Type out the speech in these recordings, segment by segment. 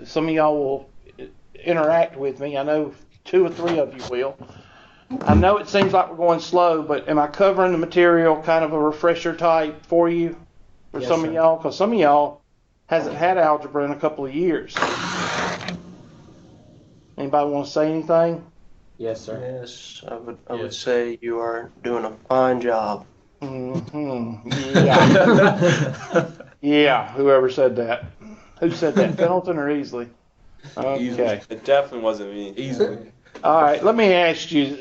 some of y'all will interact with me. I know 2 or 3 of you will. I know it seems like we're going slow, but am I covering the material kind of a refresher type for you? For some of y'all? Because some of y'all hasn't had algebra in a couple of years. Anybody want to say anything? Yes, sir. Yes, I would say you are doing a fine job. Yeah. Yeah, whoever said that. Who said that, Pendleton or Easley? Okay. It definitely wasn't me. Easily. All right, let me ask you,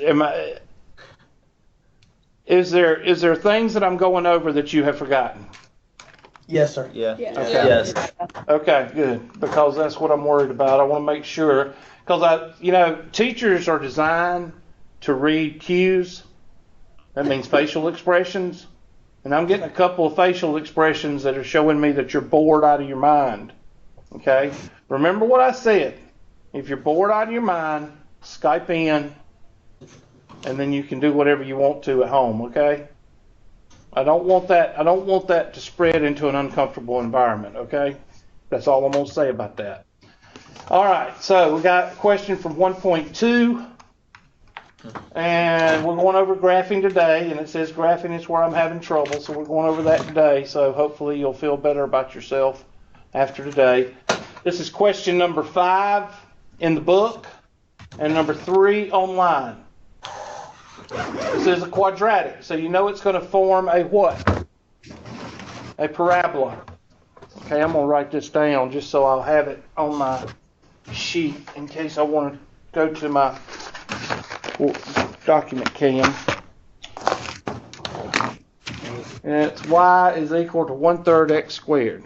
is there things that I'm going over that you have forgotten? Yes, sir. Yeah. Okay. Yes. Okay, good, because that's what I'm worried about. I want to make sure, because teachers are designed to read cues. That means facial expressions. And I'm getting a couple of facial expressions that are showing me that you're bored out of your mind. Okay? Remember what I said. If you're bored out of your mind, Skype in, and then you can do whatever you want to at home, okay? I don't want that to spread into an uncomfortable environment, okay? That's all I'm going to say about that. All right, so we got a question from 1.2. And we're going over graphing today, and it says graphing is where I'm having trouble, so we're going over that today. So hopefully you'll feel better about yourself after today. This is question number 5 in the book and number 3 online. This is a quadratic, so you know it's going to form a what? A parabola. Okay, I'm going to write this down just so I'll have it on my sheet in case I want to go to my document cam. And it's y is equal to 1/3 x squared.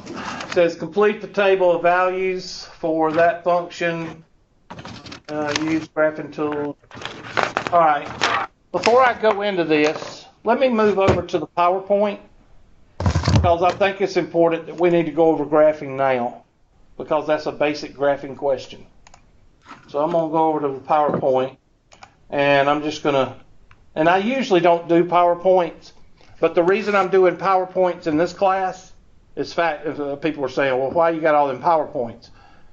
It says complete the table of values for that function. Use graphing tool. All right. Before I go into this, let me move over to the PowerPoint because I think it's important that we need to go over graphing now, because that's a basic graphing question. So I'm going to go over to the PowerPoint, and I'm just going to, and I usually don't do PowerPoints, but the reason I'm doing PowerPoints in this class is people are saying, well, why you got all them PowerPoints?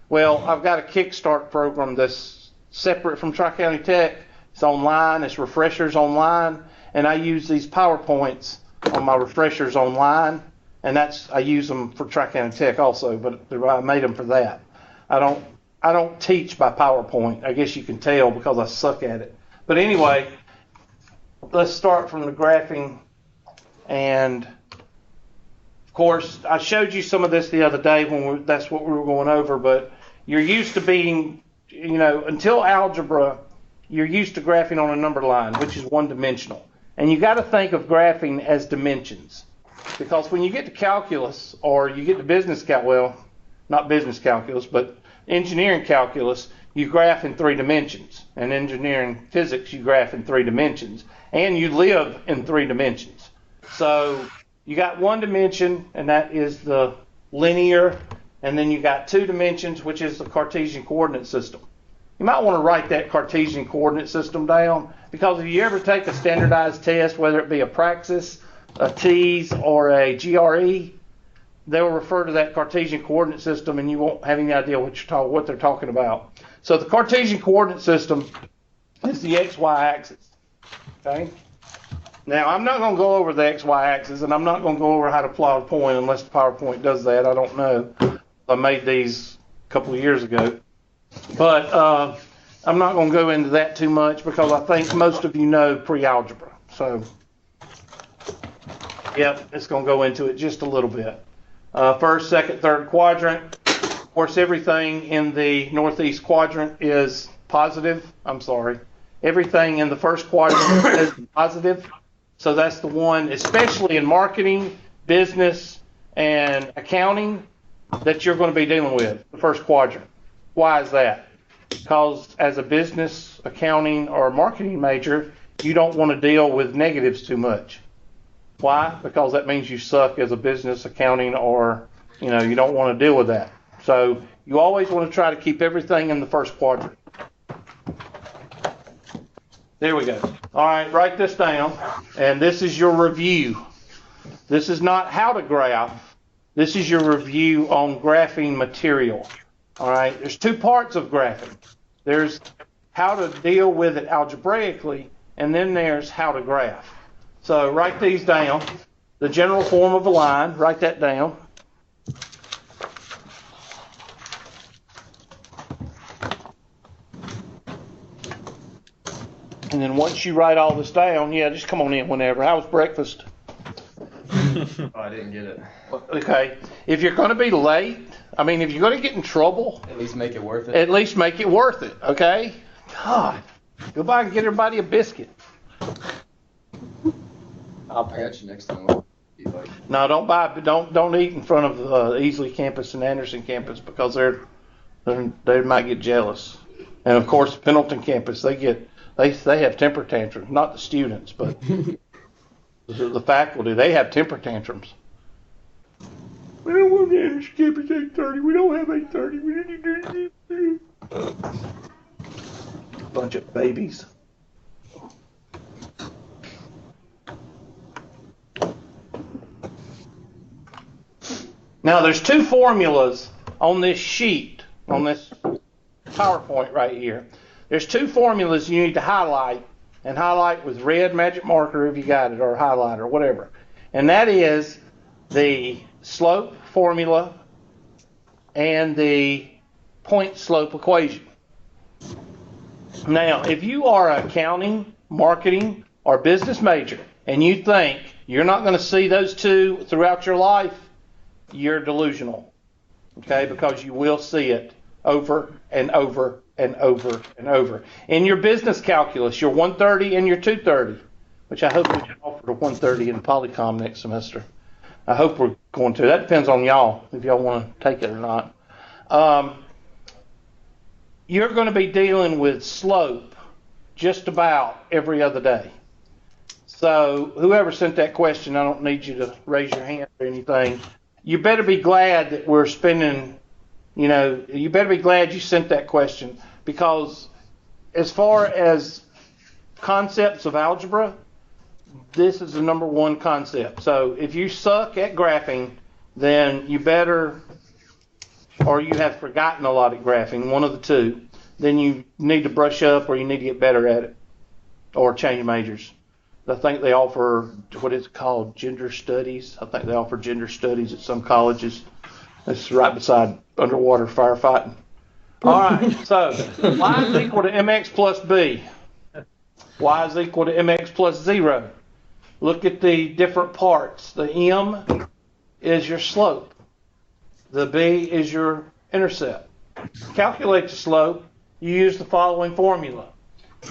Well, I've got a Kickstart program that's separate from Tri-County Tech. It's online, it's refreshers online, and I use these PowerPoints on my refreshers online. And I use them for Tri-County Tech also, but I made them for that. I don't teach by PowerPoint. I guess you can tell because I suck at it. But anyway, let's start from the graphing. And of course, I showed you some of this the other day when that's what we were going over. But you're used to being, until algebra, you're used to graphing on a number line, which is one-dimensional. And you got to think of graphing as dimensions. Because when you get to calculus, or you get to not business calculus, but engineering calculus, you graph in 3 dimensions. And engineering physics, you graph in 3 dimensions. And you live in 3 dimensions. So you got 1 dimension, and that is the linear. And then you got 2 dimensions, which is the Cartesian coordinate system. You might want to write that Cartesian coordinate system down, because if you ever take a standardized test, whether it be a Praxis, a TEAS, or a GRE, they'll refer to that Cartesian coordinate system, and you won't have any idea what they're talking about. So the Cartesian coordinate system is the XY axis. Okay. Now I'm not going to go over the XY axis, and I'm not going to go over how to plot a point unless the PowerPoint does that. I don't know. I made these a couple of years ago, but I'm not going to go into that too much because I think most of you know pre-algebra. So. Yep, it's going to go into it just a little bit. First, second, third quadrant. Of course, everything in the northeast quadrant is positive. Everything in the first quadrant is positive. So that's the one, especially in marketing, business, and accounting, that you're going to be dealing with, the first quadrant. Why is that? Because as a business, accounting, or marketing major, you don't want to deal with negatives too much. Why? Because that means you suck as a business, accounting, or, you don't want to deal with that. So you always want to try to keep everything in the first quadrant. There we go. All right, write this down. And this is your review. This is not how to graph. This is your review on graphing material. All right, there's two parts of graphing. There's how to deal with it algebraically, and then there's how to graph. So write these down. The general form of a line, write that down. And then once you write all this down, yeah, just come on in whenever. How was breakfast? Oh, I didn't get it. Okay. If you're going to be late, if you're going to get in trouble, At least make it worth it. at least make it worth it, okay? God, go by and get everybody a biscuit. I'll pay you next time. No, don't eat in front of Easley campus and Anderson campus because they might get jealous. And of course, Pendleton campus, they have temper tantrums. Not the students, but the faculty. They have temper tantrums. We don't want the Anderson campus 8:30. We don't have 8:30. Bunch of babies. Now, there's two formulas on this sheet, on this PowerPoint right here. There's two formulas you need to highlight, and highlight with red magic marker if you got it, or highlighter, whatever. And that is the slope formula and the Pointslope equation. Now, if you are an accounting, marketing, or business major, and you think you're not going to see those two throughout your life, you're delusional, okay? Because you will see it over and over and over and over. In your business calculus, your 130 and your 230, which I hope we can offer the 130 in Polycom next semester. I hope we're going to. That depends on y'all, if y'all want to take it or not. You're going to be dealing with slope just about every other day. So whoever sent that question, I don't need you to raise your hand or anything. You better be glad that we're spending, you better be glad you sent that question, because as far as concepts of algebra, this is the number one concept. So if you suck at graphing, then you better, or you have forgotten a lot at graphing, one of the two, then you need to brush up or you need to get better at it or change majors. I think they offer, what is it called, gender studies. I think they offer gender studies at some colleges. It's right beside underwater firefighting. All right, so y is equal to mx plus b. Y is equal to mx plus 0. Look at the different parts. The m is your slope. The b is your intercept. Calculate the slope. You use the following formula.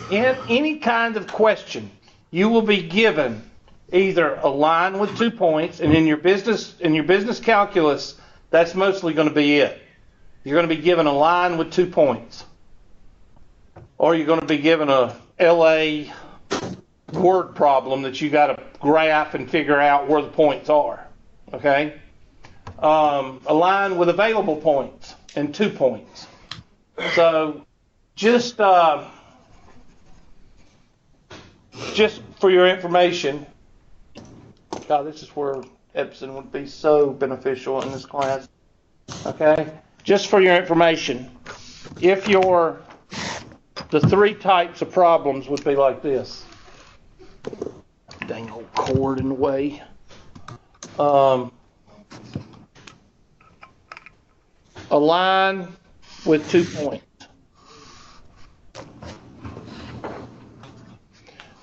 In any kind of question, you will be given either a line with 2 points, and in your business calculus, that's mostly going to be it. You're going to be given a line with 2 points. Or you're going to be given a LA word problem that you got to graph and figure out where the points are. Okay? A line with available points and 2 points. So just for your information, God, this is where Epson would be so beneficial in this class. Okay? Just for your information, if the 3 types of problems would be like this. Dang old cord in the way. A line with 2 points.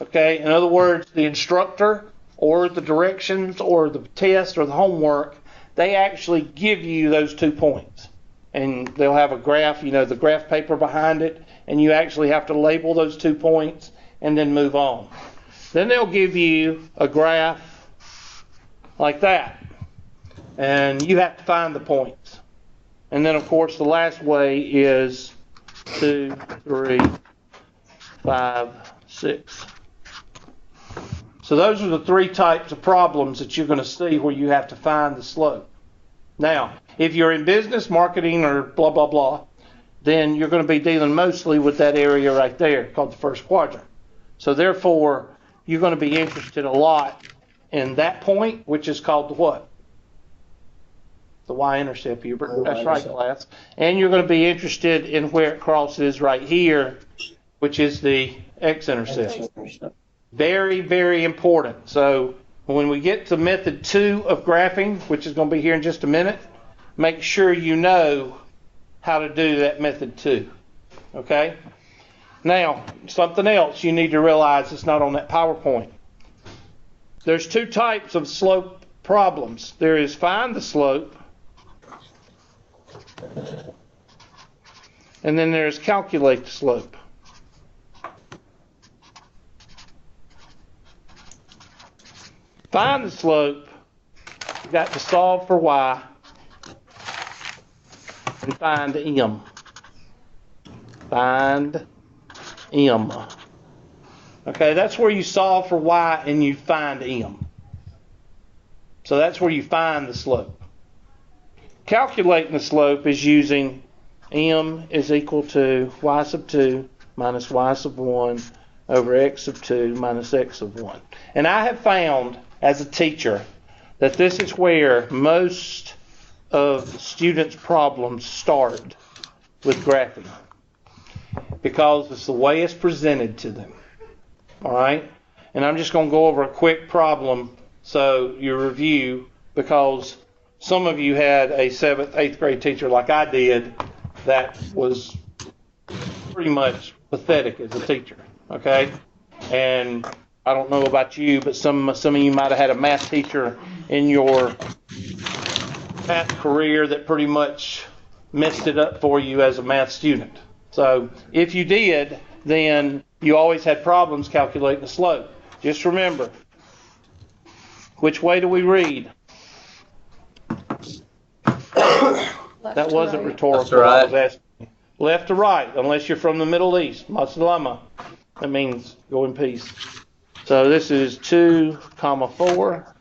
Okay, in other words, the instructor or the directions or the test or the homework, they actually give you those 2 points. And they'll have a graph, the graph paper behind it, and you actually have to label those 2 points and then move on. Then they'll give you a graph like that, and you have to find the points. And then, of course, the last way is 2, 3, 5, 6. So those are the 3 types of problems that you're going to see where you have to find the slope. Now, if you're in business, marketing, or blah, blah, blah, then you're going to be dealing mostly with that area right there called the first quadrant. So therefore, you're going to be interested a lot in that point, which is called the what? The y-intercept, Hubert. That's right, class. And you're going to be interested in where it crosses right here, which is the x-intercept. Very, very important. So when we get to method 2 of graphing, which is going to be here in just a minute, make sure you know how to do that method 2. Okay? Now, something else you need to realize that's not on that PowerPoint. There's 2 types of slope problems. There is find the slope, and then there's calculate the slope. Find the slope, you got to solve for y and find m. Find m. Okay, that's where you solve for y and you find m. So that's where you find the slope. Calculating the slope is using m is equal to y sub 2 minus y sub 1 over x sub 2 minus x sub 1. And I have found as a teacher that this is where most of students' problems start with graphing, because it's the way it's presented to them. All right? And I'm just going to go over a quick problem so you review, because some of you had a 7th, 8th grade teacher like I did that was pretty much pathetic as a teacher. Okay? And I don't know about you, but some of you might have had a math teacher in your math career that pretty much messed it up for you as a math student. So if you did, then you always had problems calculating the slope. Just remember, which way do we read? That wasn't rhetorical. I was asking you. Left to right, unless you're from the Middle East. Masalama. That means go in peace. So this is 2, 4,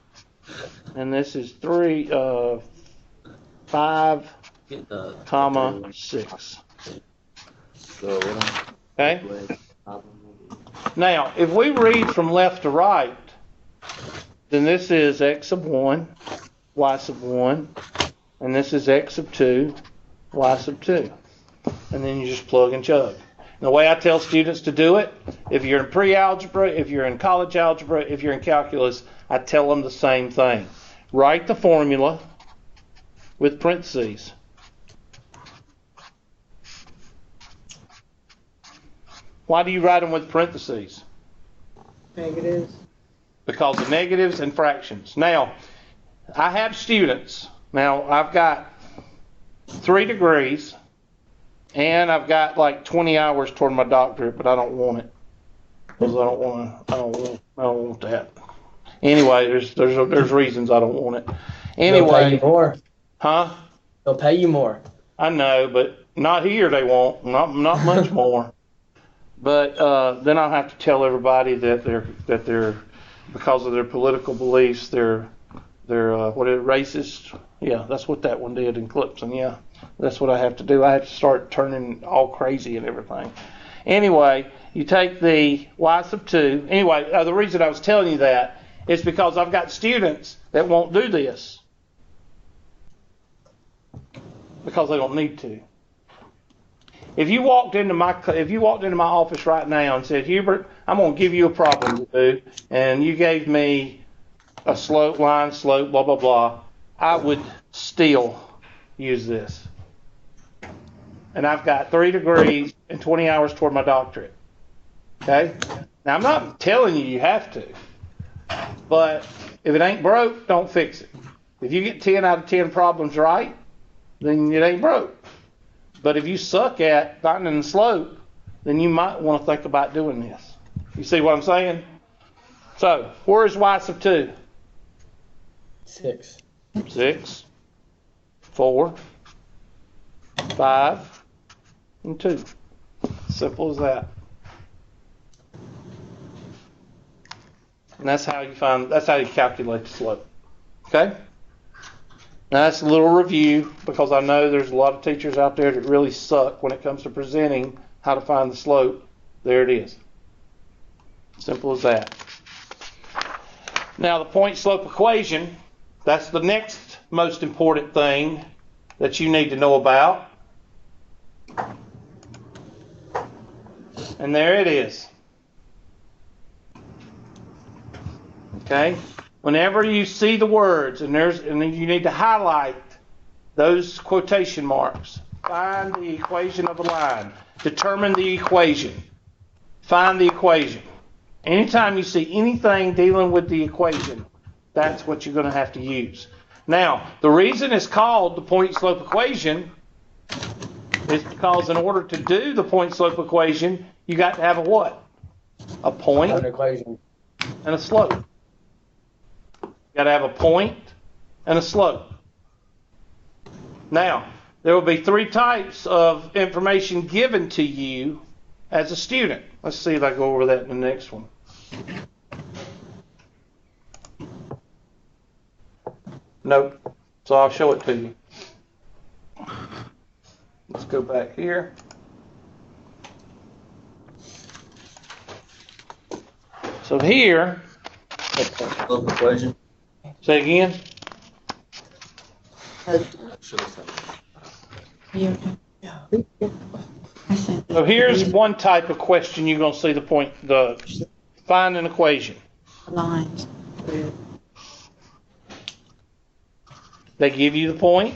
and this is 5, 6. Okay? Now, if we read from left to right, then this is x sub 1, y sub 1, and this is x sub 2, y sub 2. And then you just plug and chug. And the way I tell students to do it, if you're in pre-algebra, if you're in college algebra, if you're in calculus, I tell them the same thing. Write the formula with parentheses. Why do you write them with parentheses? Negatives. Because of negatives and fractions. Now, I have students. Now, I've got 3 degrees, and I've got like 20 hours toward my doctorate, but I don't want it because I don't want that. Anyway, there's reasons I don't want it. Anyway, they'll pay you more. Huh? They'll pay you more. I know, but not here. They won't. Not much more. But then I'll have to tell everybody that they're because of their political beliefs, they're racist. Yeah, that's what that one did in Clemson. Yeah, that's what I have to do. I have to start turning all crazy and everything. Anyway, you take the y sub 2. Anyway, the reason I was telling you that is because I've got students that won't do this because they don't need to. If you walked into my office right now and said, Hubert, I'm going to give you a problem to do, and you gave me a slope, line, slope, blah, blah, blah, I would still use this. And I've got 3 degrees and 20 hours toward my doctorate. Okay? Now, I'm not telling you have to, but if it ain't broke, don't fix it. If you get 10 out of 10 problems right, then it ain't broke. But if you suck at finding the slope, then you might want to think about doing this. You see what I'm saying? So, where is y sub 2? 6. 6, 4, 5, and 2. Simple as that. And that's how you calculate the slope. Okay? Now that's a little review, because I know there's a lot of teachers out there that really suck when it comes to presenting how to find the slope. There it is. Simple as that. Now the point slope equation, that's the next most important thing that you need to know about. And there it is. Okay? Whenever you see the words and you need to highlight those quotation marks. Find the equation of a line. Determine the equation. Find the equation. Anytime you see anything dealing with the equation, that's what you're going to have to use. Now, the reason it's called the point slope equation is because in order to do the point slope equation, you got to have a what? A point An equation. and a slope. You got to have a point and a slope. Now, there will be three types of information given to you as a student. Let's see if I go over that in the next one. Nope. So I'll show it to you. Let's go back here. So here, Slope equation. say again. Should have said. So here's one type of question you're going to see find an equation. Lines. They give you the point.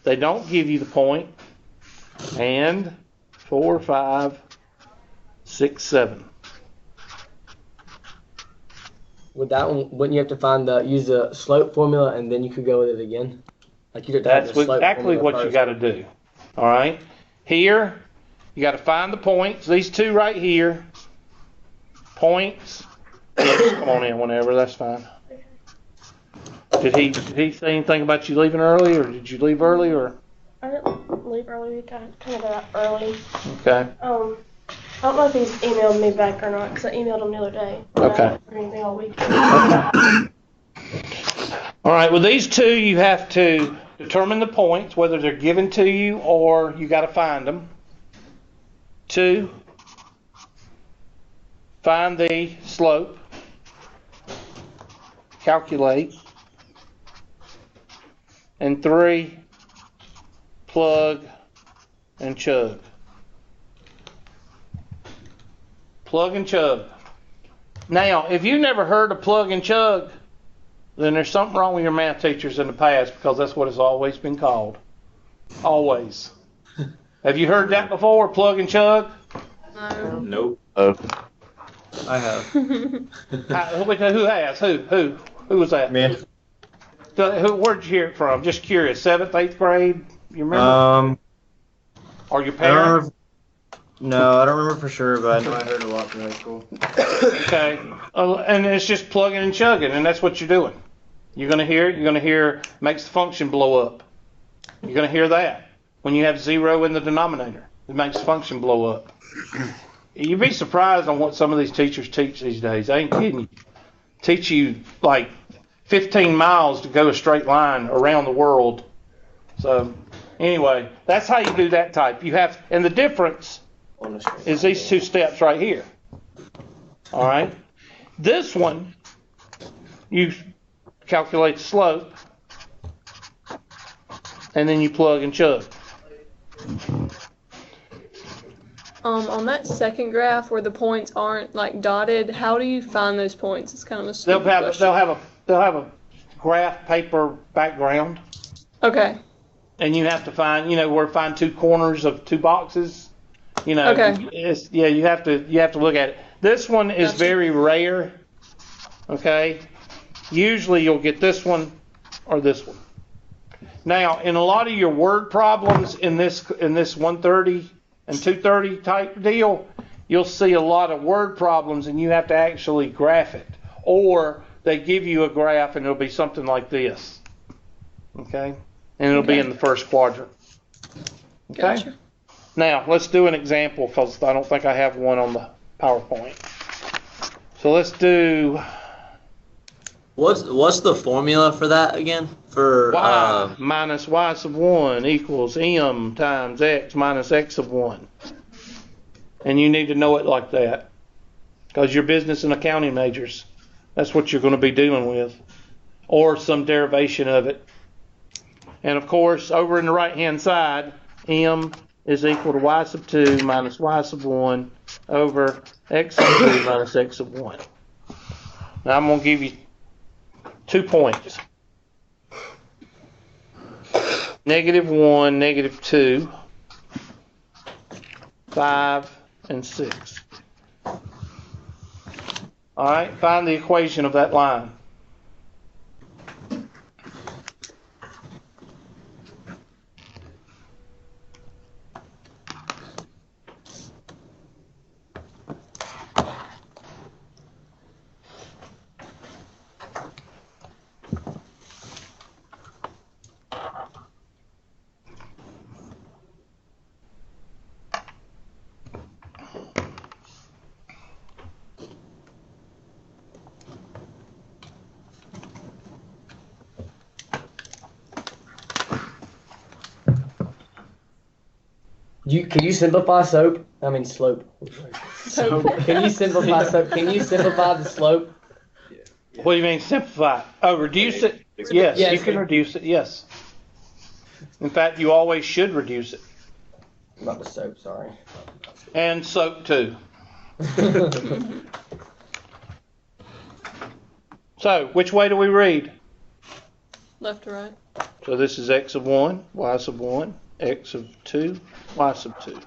They don't give you the point. And 4, 5, 6, 7. With that one, wouldn't you have to use the slope formula and then you could go with it again? Like you That's exactly what you got to do. All right. Here, you got to find the points. These two right here. Points. Yeah, just come on in whenever. That's fine. Did he say anything about you leaving early, or did you leave early, or? I didn't leave early. We kind of got out early. Okay. I don't know if he's emailed me back or not, because I emailed him the other day. Okay. I haven't heard anything all week. All right. With these two, you have to determine the points, whether they're given to you or you got to find them. 2, find the slope. Calculate. And 3, plug and chug. Plug and chug. Now, if you've never heard of plug and chug, then there's something wrong with your math teachers in the past, because that's what it's always been called. Always. Have you heard that before, plug and chug? No. Nope. I have. Who has? Who was that? Me. Where'd you hear it from? Just curious. 7th, 8th grade? You remember? Or your I don't parents? remember. No, I don't remember for sure, but I know I heard a lot from high school. Okay. And it's just plugging and chugging, and that's what you're doing. You're going to hear makes the function blow up. You're going to hear that when you have 0 in the denominator. It makes the function blow up. You'd be surprised on what some of these teachers teach these days. I ain't kidding you. Teach you like 15 miles to go a straight line around the world. So anyway, that's how you do that type. And the difference is these two steps right here. All right. This one, you calculate the slope, and then you plug and chug. On that second graph where the points aren't like dotted, how do you find those points? It's kind of a They'll stupid question. have a graph paper background, Okay. and you have to find find 2 corners of 2 boxes. Okay. You have to look at it. This one is Gotcha. very rare. Okay. Usually you'll get this one or this one. Now, in a lot of your word problems in this 130 and 230 type deal, you'll see a lot of word problems and you have to actually graph it. Or they give you a graph and it'll be something like this. Okay? And it'll be in the first quadrant. Okay? Gotcha. Now, let's do an example because I don't think I have one on the PowerPoint. So let's do What's the formula for that again? For y minus y sub 1 equals m times x minus x sub 1. And you need to know it like that. because you're business and accounting majors. That's what you're going to be dealing with, or some derivation of it. And of course, over in the right-hand side, m is equal to y sub 2 minus y sub 1 over x sub 2 minus x sub 1. Now I'm going to give you 2 points. -1, -2, 5, and 6. All right, find the equation of that line. Can you simplify slope? I mean slope. So, Can you simplify slope? Can you simplify the slope? What do you mean simplify? Oh, reduce it? Yes, Yes. you can reduce it, yes. In fact, you always should reduce it. Not the soap, sorry. And soap too. So, which way do we read? left to right. So this is x of 1, y sub 1, x of 2, y sub 2.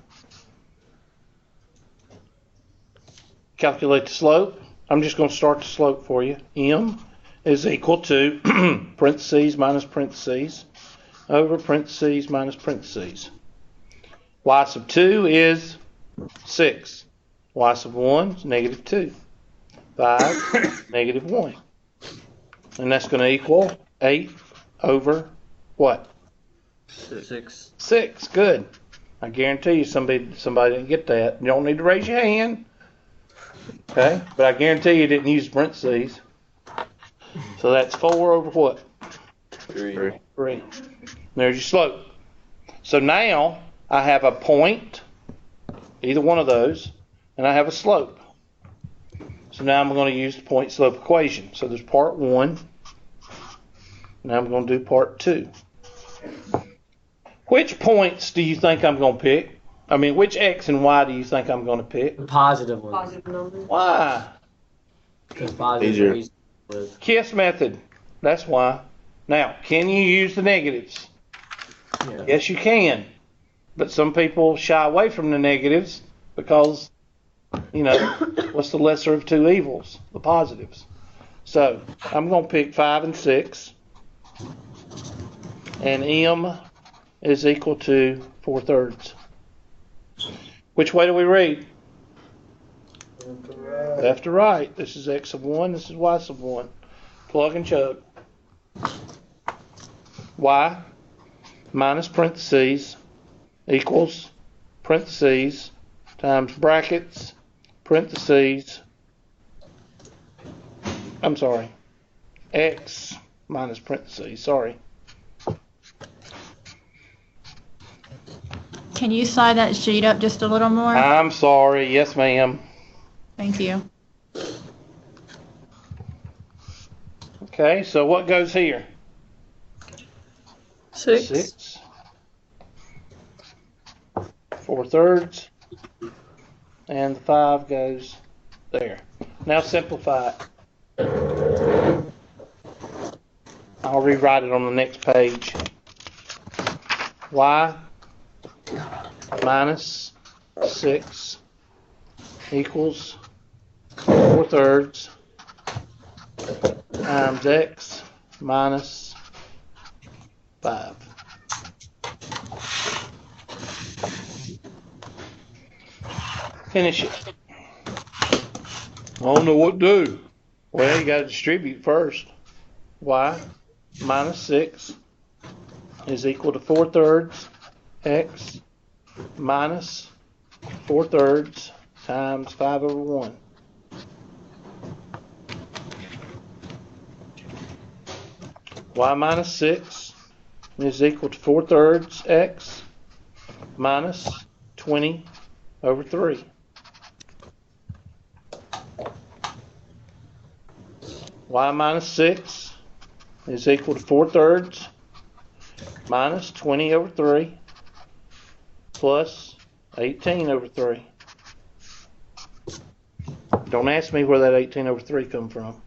Calculate the slope. I'm just going to start the slope for you. M is equal to parentheses minus parentheses over parentheses minus parentheses. Y sub 2 is 6. Y sub 1 is -2. 5, -1. And that's going to equal 8 over what? 6. 6. Good. I guarantee you somebody didn't get that. You don't need to raise your hand. Okay? But I guarantee you didn't use parentheses. So that's 4 over what? 3. 3. There's your slope. So now I have a point, either one of those, and I have a slope. So now I'm going to use the point-slope equation. So there's part 1. Now I'm going to do part 2. Which points do you think I'm going to pick? I mean, which x and y do you think I'm going to pick? The positive one. Positive number. Why? Because positive Easier. is easy with. KISS method. That's why. Now, can you use the negatives? Yeah. Yes, you can. But some people shy away from the negatives because, what's the lesser of two evils? The positives. So, I'm going to pick 5 and 6. And m is equal to 4/3. Which way do we read? Left to right. This is x sub 1. This is y sub 1. Plug and chug. Y minus parentheses equals parentheses times brackets, parentheses, x minus parentheses, sorry. Can you slide that sheet up just a little more? I'm sorry, yes ma'am. Thank you. Okay, so what goes here? 6. 6. 4/3. And the 5 goes there. Now simplify it. I'll rewrite it on the next page. Y minus 6 equals 4/3 times x minus 5. Finish it. I don't know what to do. Well, you got to distribute first. Y minus 6 is equal to 4/3 x minus 4/3 times 5 over 1. Y minus 6 is equal to 4/3 x minus 20 over 3. y minus 6 is equal to 4/3 minus 20 over 3 plus 18 over 3. Don't ask me where that 18 over 3 come from.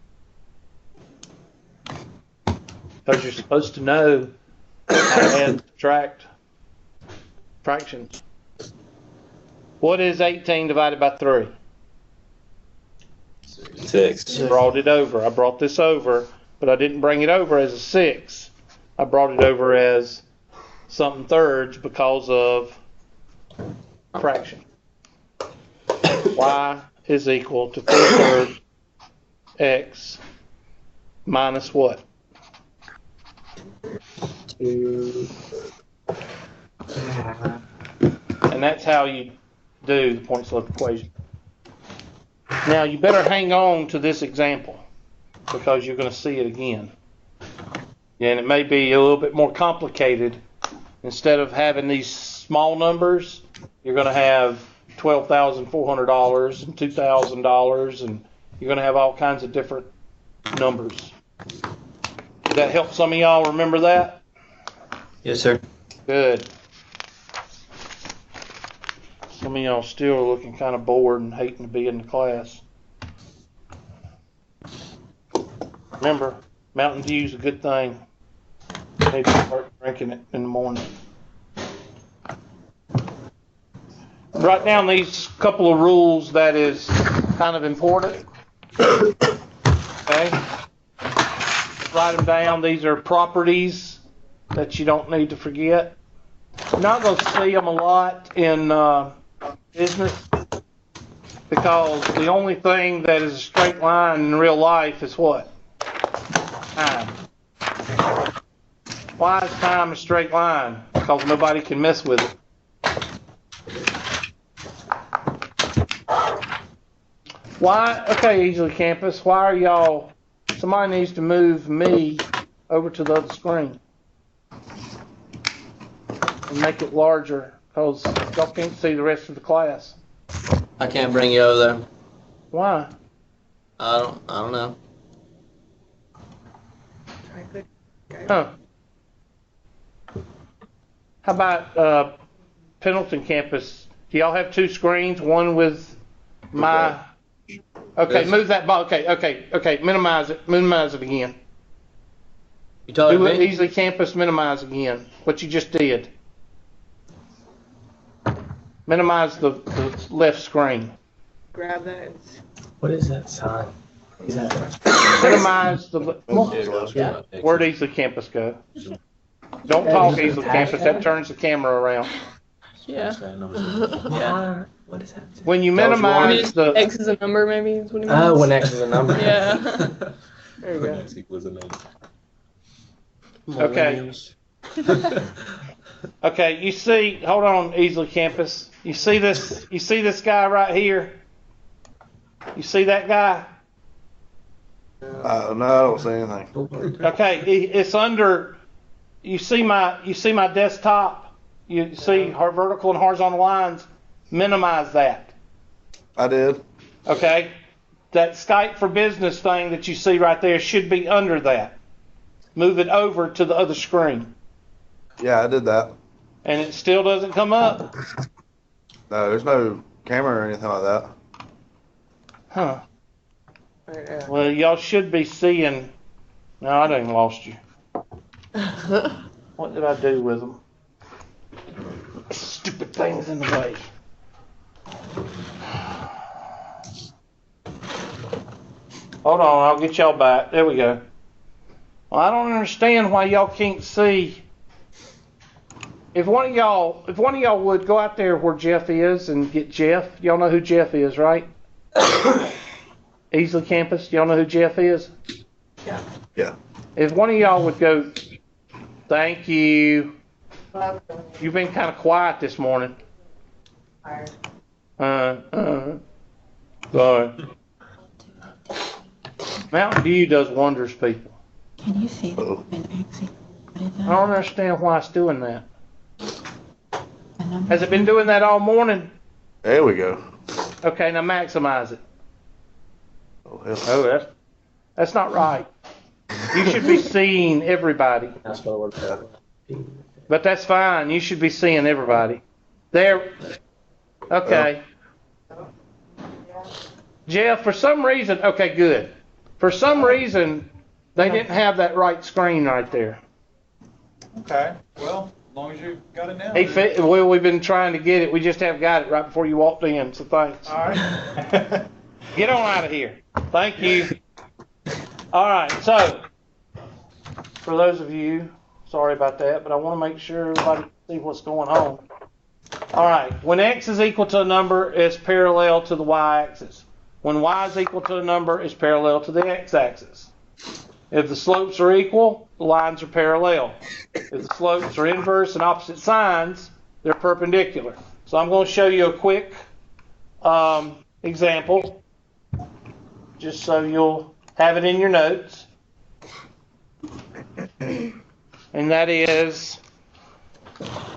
Because you're supposed to know how to add and subtract fractions. What is 18 divided by 3? 6. Brought it over. I brought this over, but I didn't bring it over as a 6. I brought it over as something thirds because of fraction. Y is equal to 4/3 x minus what? 2. And that's how you do the point-slope equation. Now you better hang on to this example because you're going to see it again. And it may be a little bit more complicated. Instead of having these small numbers, you're going to have $12,400 and $2,000, and you're going to have all kinds of different numbers. Did that help some of y'all remember that? Yes, sir. Good. Some of y'all still are looking kind of bored and hating to be in the class. Remember, Mountain Dew's a good thing. Maybe start drinking it in the morning. Write down these couple of rules that is kind of important. Okay? Write them down. These are properties that you don't need to forget. You're not going to see them a lot in business because the only thing that is a straight line in real life is what? Time. Why is time a straight line? Because nobody can mess with it. Why? Okay, Easily Campus, why are y'all, somebody needs to move me over to the other screen and make it larger because y'all can't see the rest of the class. I can't bring you over there. Why? I don't know. Huh. How about Pendleton Campus? Do y'all have two screens? One with my... Okay, move that ball. Okay. Minimize it. Minimize it again. You talking Do to it me? Easily Campus. Minimize again. What you just did. Minimize the left screen. Grab that. What is that sign? Minimize the. Where'd Easily Campus go? Don't talk Easily Campus. That turns the camera around. Yeah. Yeah. What is that? When you That was minimize the. X is a number, maybe. Is what he means. Oh, when X is a number. Yeah. There you go. Okay. Okay, you see, hold on, Easily Campus. You see this guy right here? You see that guy? No, I don't see anything. Okay, it's under, you see my desktop? You see our vertical and horizontal lines? Minimize that. I did. Okay? That Skype for Business thing that you see right there should be under that. Move it over to the other screen. Yeah, I did that. And it still doesn't come up? No, there's no camera or anything like that. Huh. Well, y'all should be seeing... No, I done lost you. What did I do with them? Stupid things in the way. Hold on, I'll get y'all back. There we go. Well, I don't understand why y'all can't see. If one of y'all would go out there where Jeff is and get Jeff. Y'all know who Jeff is, right? Easily Campus. Y'all know who Jeff is? Yeah. If one of y'all would go, thank you. You've been kind of quiet this morning. Sorry. Mountain Dew does wonders, people. Can you see that? And exit? What is I that? don't understand why it's doing that. A number? Has it been doing that all morning? There we go. Okay, now maximize it. Oh, hell. Oh, That's not right. You should be seeing everybody. That's what I worked out. But that's fine. You should be seeing everybody. There. Okay. Jeff, for some reason, okay, good. For some reason, they didn't have that right screen right there. Okay, well, as long as you got it now. Well, we've been trying to get it. We just haven't got it right before you walked in, so thanks. All right. Get on out of here. Thank you. All right, so for those of you, sorry about that, but I want to make sure everybody can see what's going on. All right, when x is equal to a number, it's parallel to the y-axis. When y is equal to a number, it's parallel to the x-axis. If the slopes are equal, the lines are parallel. If the slopes are inverse and opposite signs, they're perpendicular. So I'm going to show you a quick example, just so you'll have it in your notes. And that is,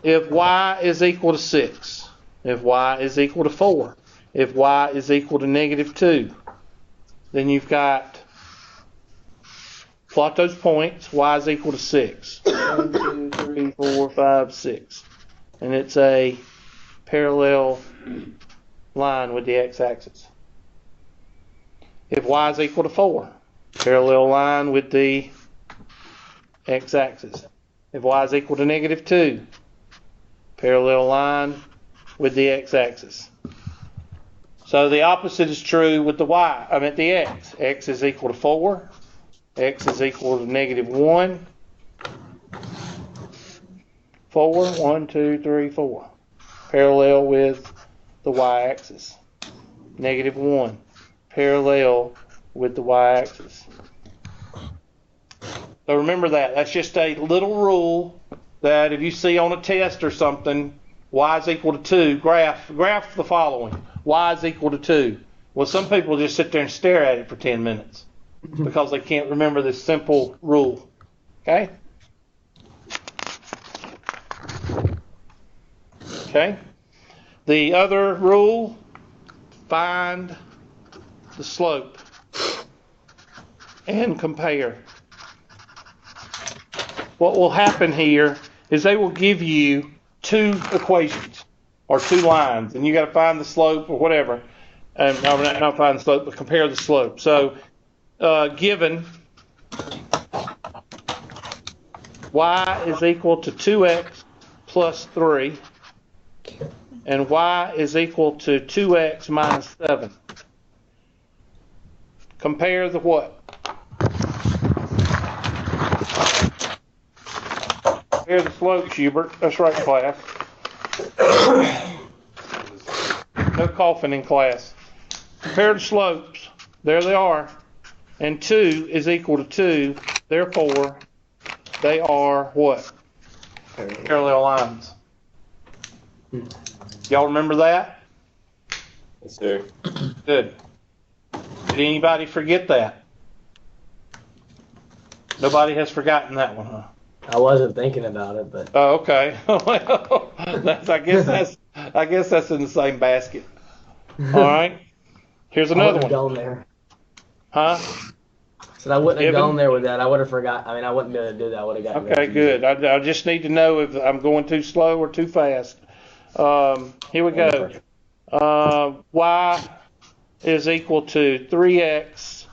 if y is equal to 6, if y is equal to 4, if y is equal to -2, then you've got, plot those points, y is equal to 6. 1, 2, 3, 4, 5, 6. And it's a parallel line with the x-axis. If y is equal to 4, parallel line with the x-axis. If y is equal to -2, parallel line with the x-axis. So the opposite is true with the the x. X is equal to 4. X is equal to -1. 4, 1, 2, 3, 4. Parallel with the y-axis. -1. Parallel with the y-axis. So remember that. That's just a little rule that if you see on a test or something, y is equal to 2, graph the following. Y is equal to 2. Well, some people just sit there and stare at it for 10 minutes because they can't remember this simple rule. Okay? Okay? The other rule, find the slope and compare. What will happen here is they will give you 2 equations or 2 lines, and you got to find the slope or whatever. And not find the slope, but compare the slope. So, given y is equal to 2x plus 3, and y is equal to 2x minus 7. Compare the what? Compare the slopes, Hubert. That's right, class. No coughing in class. Compare the slopes. There they are. And 2 is equal to 2. Therefore, they are what? Parallel lines. Y'all remember that? Yes, sir. Good. Did anybody forget that? Nobody has forgotten that one, huh? I wasn't thinking about it, but Oh, okay. Well, I guess that's in the same basket. All right. Here's I another wouldn't have one. gone there. Huh? Said I wouldn't have Given? gone there with that. I would have forgot. I mean, I wouldn't be able to do that. I would have gotten. Okay, good. I just need to know if I'm going too slow or too fast. Here we go. Y is equal to 3x,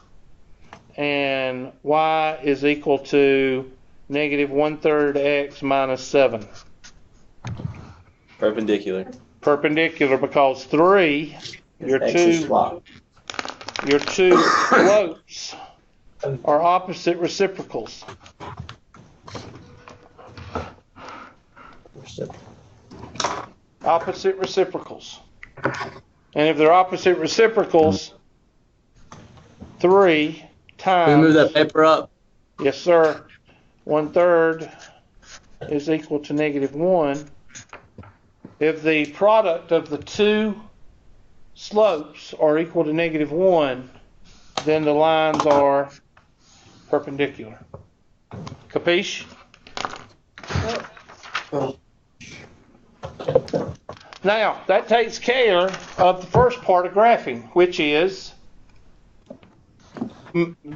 and y is equal to -1/3 x minus 7. Perpendicular. Perpendicular because 3, your two slopes are opposite reciprocals. Opposite reciprocals. And if they're opposite reciprocals, 3 times. Can we move that paper up? Yes, sir. 1/3 is equal to -1. If the product of the 2 slopes are equal to -1, then the lines are perpendicular. Capiche? Now, that takes care of the first part of graphing, which is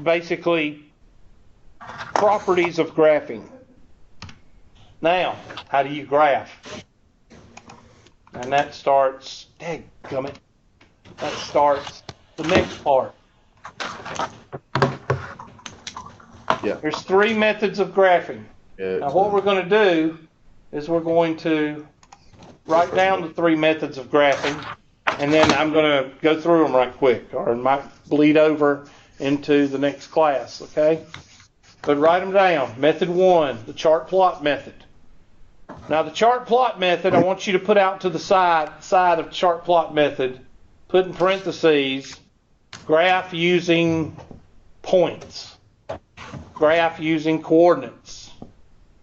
basically properties of graphing. Now, how do you graph? And that starts, dadgummit, that starts the next part. Yeah. There's 3 methods of graphing. Yeah, Now what we're going to do is we're going to write down the 3 methods of graphing, and then I'm going to go through them right quick, or it might bleed over into the next class, okay? But write them down. Method 1, the chart plot method. Now the chart plot method, I want you to put out to the side of chart plot method, put in parentheses, graph using points, graph using coordinates,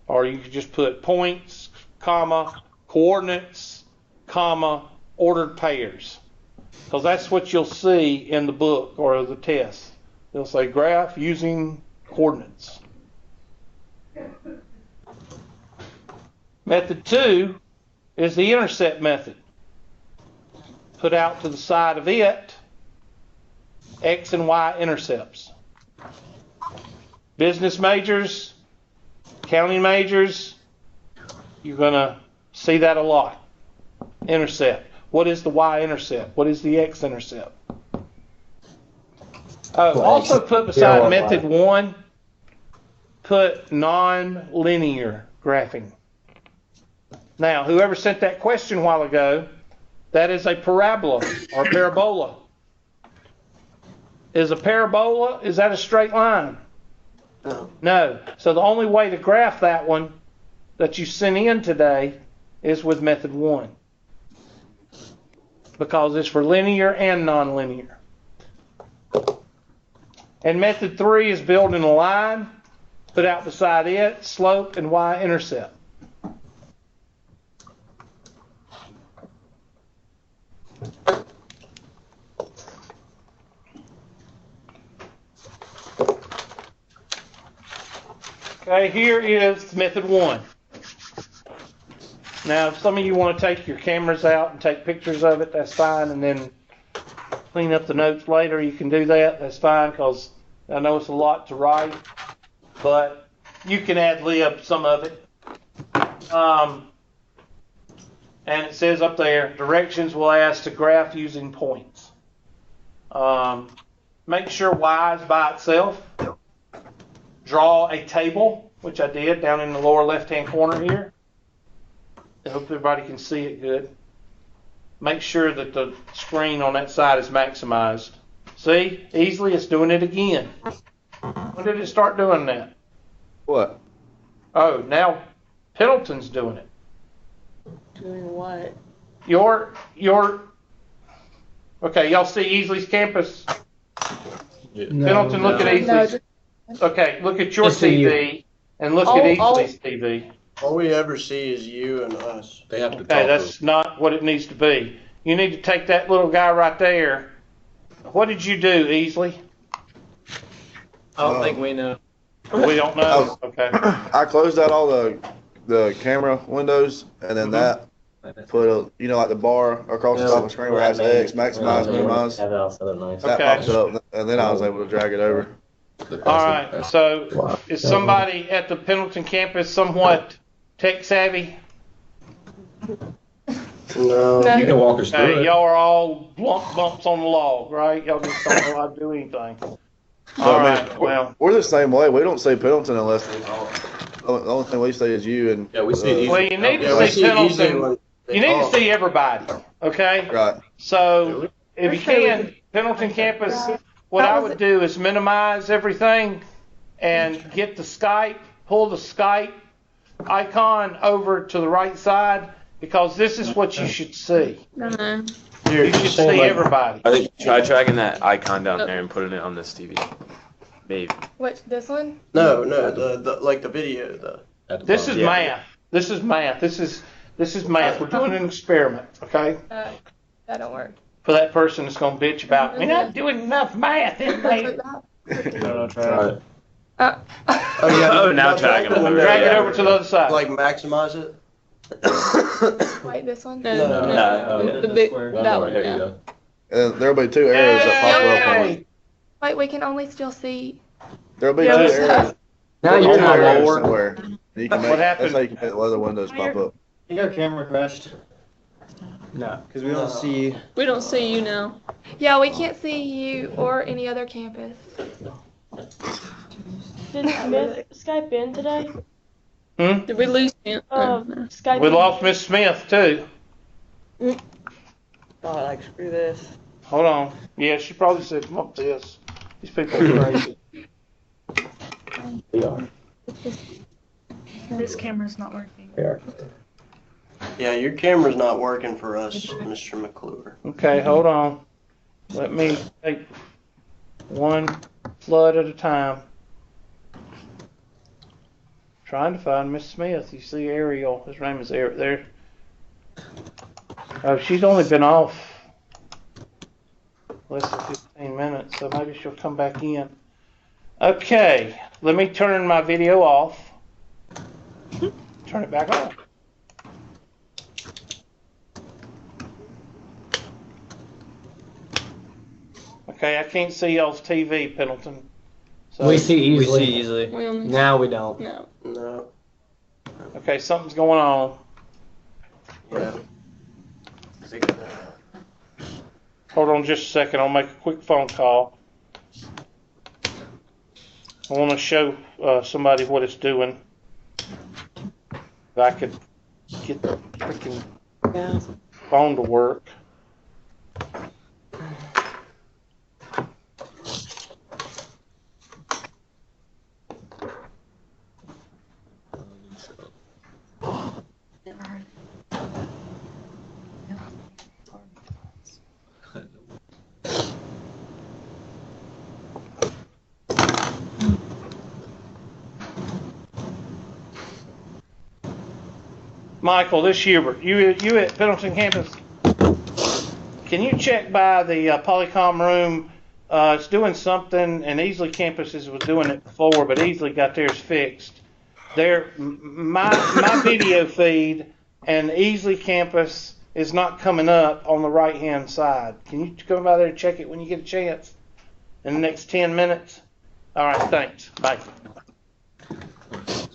or you could just put points, comma, coordinates, comma, ordered pairs, because that's what you'll see in the book or the test. They'll say graph using coordinates. Method 2 is the intercept method. Put out to the side of it X and Y intercepts. Business majors, accounting majors, you're going to see that a lot. Intercept. What is the Y intercept? What is the X intercept? Also put beside method 1, put non-linear graphing. Now, whoever sent that question a while ago, that is a parabola or a parabola. Is a parabola, is that a straight line? No. No. So the only way to graph that one that you sent in today is with method 1. Because it's for linear and nonlinear. And method 3 is building a line, put out beside it, slope and y-intercept. Okay, here is method 1. Now, if some of you want to take your cameras out and take pictures of it, that's fine, and then clean up the notes later, you can do that. That's fine, because I know it's a lot to write, but you can ad-lib some of it. And it says up there, directions will ask to graph using points. Make sure Y is by itself. Draw a table, which I did down in the lower left-hand corner here. I hope everybody can see it good. Make sure that the screen on that side is maximized. See? Easily it's doing it again. When did it start doing that? What? Oh, now Pendleton's doing it. Doing what? Okay, y'all see Easley's campus? No, Pendleton, look at Easley's. Okay, look at your Just see you. TV and look at Easley's TV. All we ever see is you and us. They have to Okay, that's not what it needs to be. You need to take that little guy right there. What did you do, Easley? I don't think we know. We don't know. Okay. I closed out all the camera windows, and then that put a, like the bar across the top of the screen where it has X, maximize, minimize. Have it also nice. That Okay. popped up, and then I was able to drag it over. All right. So is somebody at the Pendleton campus somewhat tech savvy? No. You can walk us through Okay, it. y'all are all bumps on the log, right? Y'all just don't know how to do anything. So, All I mean, right. Well, we're the same way. We don't say Pendleton unless the only thing we say is you and. Yeah, we see Easy. well, you need Yeah, to we see see easy Pendleton. when they You need to talk. see everybody. Okay. Right. So if you can, Pendleton campus, what I would do is minimize everything and get the Skype, pull the Skype icon over to the right side, because this is what you should see. No. You should see everybody. I think try dragging that icon down there and putting it on this TV. Maybe. What, this one? No, the like the video, This is Yeah. math. This is math. This is math. We're doing an experiment, okay? That don't work. For that person that's going to bitch about, we're not doing enough math in there. Try it. Oh, now dragging it over. Drag it over to the other side. like maximize it. Wait, this one? No. The big, that one, There you yeah. go. And there'll be 2 arrows that pop up on it. Wait, we can only still see. There'll be Yeah, two this- areas. Now There'll be you're two not areas lower. somewhere. You can What make, happened? that's how you can make the other windows pop up. Your camera crashed. No. Because we don't see. We don't see you now. Yeah, we can't see you or any other campus. Did Smith Skype in today? Did we lose him? Skype. We lost Miss Smith too. God, like screw this. Hold on. Yeah, she probably said, "Come up this." These people are crazy. We are. This camera's not working. We are. Yeah, your camera's not working for us, Mr. McClure. Okay, hold on. Let me take one flood at a time. Trying to find Miss Smith. You see Ariel. His name is Ariel. There. Oh, she's only been off less than 15 minutes, so maybe she'll come back in. Okay, let me turn my video off. Turn it back on. Okay, I can't see y'all's TV, Pendleton. So, We see We easily. see easily. We only Now we don't. no. No. okay, something's going on. Yeah. Hold on just a second. I'll make a quick phone call. I want to show somebody what it's doing. If I could get the freaking Yeah. phone to work. Michael, this Hubert, you at Pendleton campus, can you check by the Polycom room? It's doing something, and Easley campuses was doing it before, but Easley got theirs fixed. My video feed and Easley campus is not coming up on the right hand side. Can you come by there and check it when you get a chance in the next 10 minutes? All right, thanks. Bye.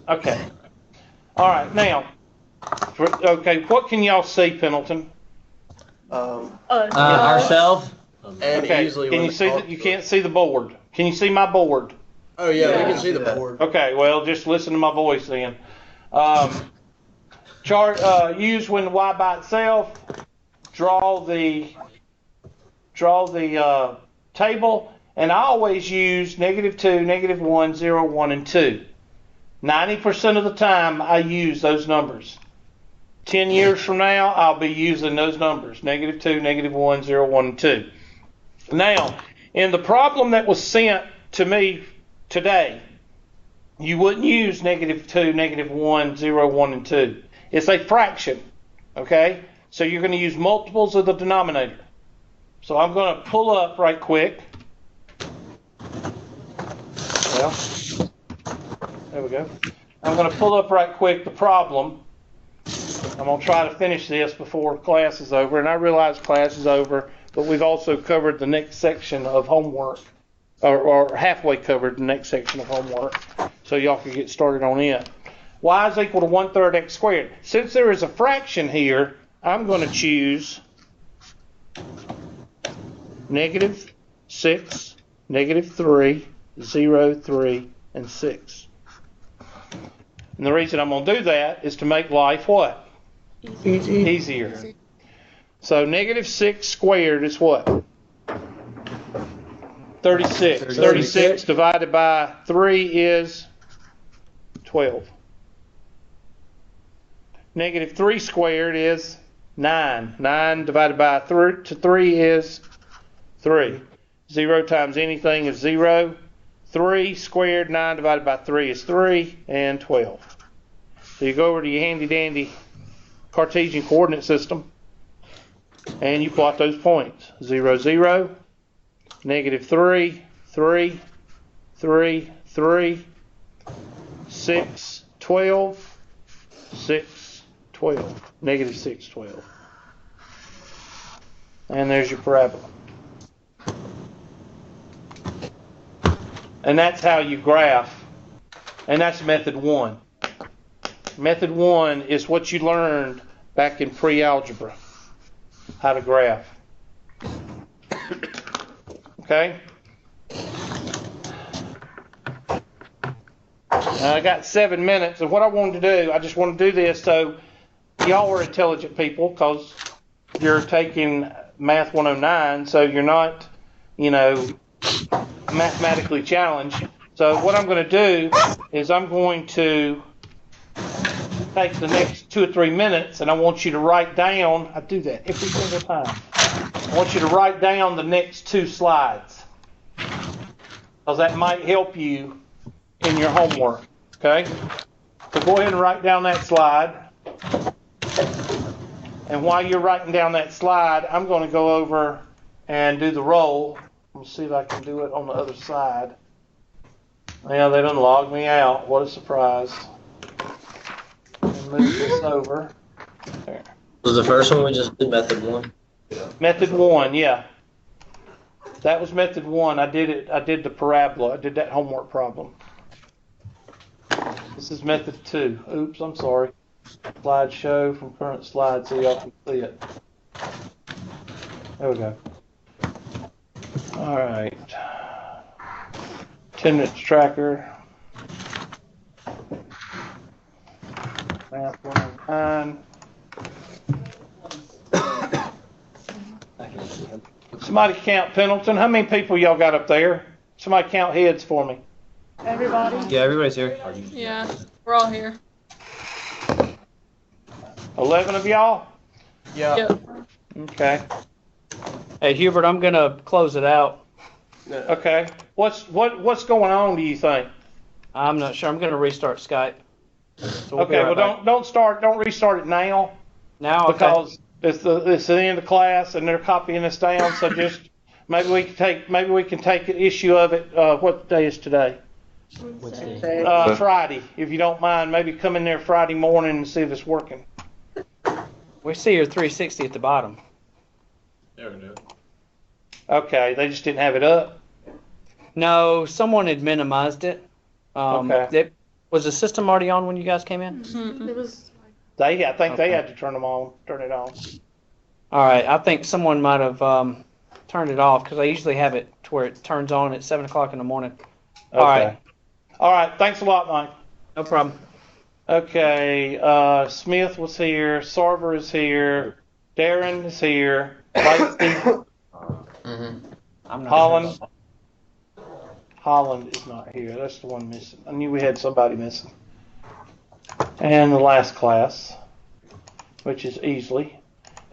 Okay. All right, now. Okay, what can y'all see, Pendleton? Ourselves. And Okay, usually can when you the see call- that? You can't see the board. Can you see my board? Oh yeah, Yeah. we can see the board. Okay, well, just listen to my voice then. Chart use when y by itself. Draw the table, and I always use -2, -1, 0, 1, and 2. 90% of the time, I use those numbers. 10 years from now, I'll be using those numbers, -2, -1, 0, 1, and 2. Now, in the problem that was sent to me today, you wouldn't use -2, -1, 0, 1, and 2. It's a fraction, okay? So you're going to use multiples of the denominator. So I'm going to pull up right quick. Well, there we go. I'm going to pull up right quick the problem. I'm going to try to finish this before class is over. And I realize class is over, but we've also covered the next section of homework, or halfway covered the next section of homework, so y'all can get started on it. Y is equal to 1/3 x squared. Since there is a fraction here, I'm going to choose -6, -3, 0, 3, and 6. And the reason I'm going to do that is to make life what? Easier. So -6 squared is what? 36. 36 divided by 3 is 12. -3 squared is 9. 9 divided by 3 is 3. 0 times anything is 0. 3 squared, 9 divided by 3 is 3, and 12. So you go over to your handy-dandy Cartesian coordinate system, and you plot those points. 0, 0, -3, 3, 3, 3, 6, 12, 6, 12, -6, 12. And there's your parabola. And that's how you graph. And that's method 1. Method 1 is what you learned back in pre-algebra, how to graph. Okay? I got 7 minutes, and what I wanted to do, I just want to do this so y'all are intelligent people, because you're taking Math 109, so you're not, mathematically challenged. So what I'm going to do is I'm going to take the next 2 or 3 minutes, and I want you to write down, I do that every single time. I want you to write down the next 2 slides, because that might help you in your homework, okay? So go ahead and write down that slide. And while you're writing down that slide, I'm going to go over and do the roll. Let's see if I can do it on the other side. Yeah, they done logged me out. What a surprise. And move this over. There. Was the first one we just did method 1? Method 1, yeah. That was method 1. I did the parabola. I did that homework problem. This is method 2. Oops, I'm sorry. Slideshow from current slide so y'all can see it. There we go. All right. Attendance tracker. Math 109. Somebody count Pendleton. How many people y'all got up there? Somebody count heads for me. Everybody? Yeah, everybody's here. Yeah, we're all here. 11 of y'all? Yeah. Yep. Okay. Hey, Hubert, I'm going to close it out. Okay. What's going on, do you think? I'm not sure. I'm going to restart Skype. So we'll be Okay, right well back. don't restart it now. Now, okay. Because it's the end of class and they're copying us down, so just maybe we can take an issue of it. What day is today? Friday. If you don't mind, maybe come in there Friday morning and see if it's working. We see your 360 at the bottom. There we go. Okay, they just didn't have it up. No, someone had minimized it. Okay. Was the system already on when you guys came in? Mm-hmm. It was. I think they had to turn it on. All right. I think someone might have turned it off because I usually have it to where it turns on at 7 o'clock in the morning. Okay. All right. All right. Thanks a lot, Mike. No problem. Okay. Smith was here. Sarver is here. Darren is here. Lacey. I'm not Holland. sure. Holland is not here. That's the one missing. I knew we had somebody missing. And the last class, which is Easley.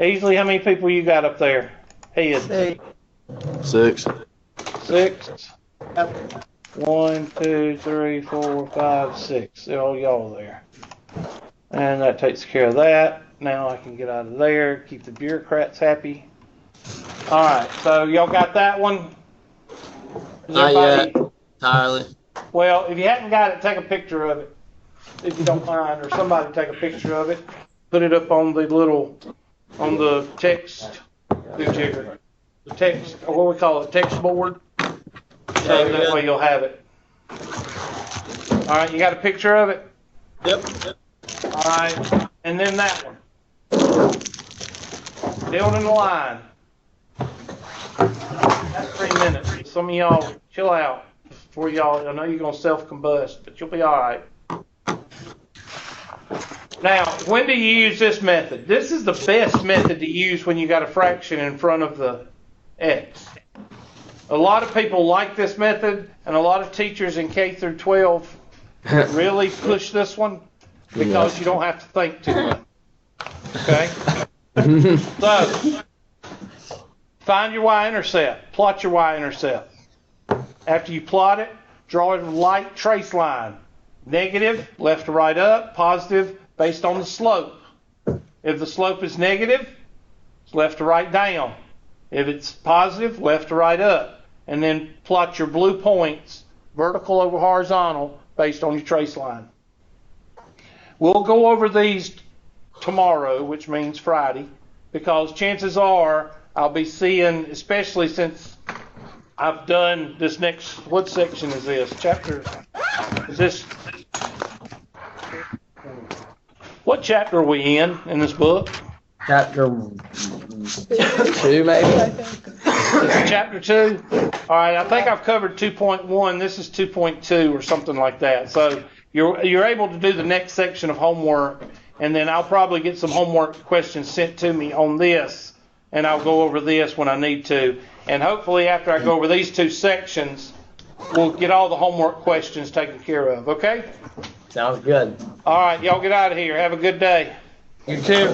Easley, how many people you got up there? Heads. 6. 6. 1, 2, 3, 4, 5, 6. They're all y'all there. And that takes care of that. Now I can get out of there, keep the bureaucrats happy. All right, so y'all got that one? Is Not everybody- yet. Entirely. Well, if you haven't got it, take a picture of it, if you don't mind, or somebody take a picture of it. Put it up on the text, the text, or what we call it, text board. So that way you'll have it. All right, you got a picture of it? Yep. All right, and then that one. Building the line. That's 3 minutes. Some of y'all chill out before y'all. I know you're gonna self-combust, but you'll be all right. Now, when do you use this method? This is the best method to use when you got a fraction in front of the x. A lot of people like this method, and a lot of teachers in K through 12 really push this one because you don't have to think too much. Okay? So, find your y-intercept. Plot your y-intercept. After you plot it, draw a light trace line. Negative, left to right up. Positive, based on the slope. If the slope is negative, it's left to right down. If it's positive, left to right up. And then plot your blue points, vertical over horizontal, based on your trace line. We'll go over these tomorrow, which means Friday, because chances are I'll be seeing, especially since I've done this next, what section is this? Chapter, is this, what chapter are we in this book? Chapter 2, maybe? Chapter 2? All right, I think I've covered 2.1. This is 2.2 or something like that. So you're able to do the next section of homework, and then I'll probably get some homework questions sent to me on this, and I'll go over this when I need to. And hopefully after I go over these 2 sections, we'll get all the homework questions taken care of, okay? Sounds good. All right, y'all get out of here. Have a good day. You too.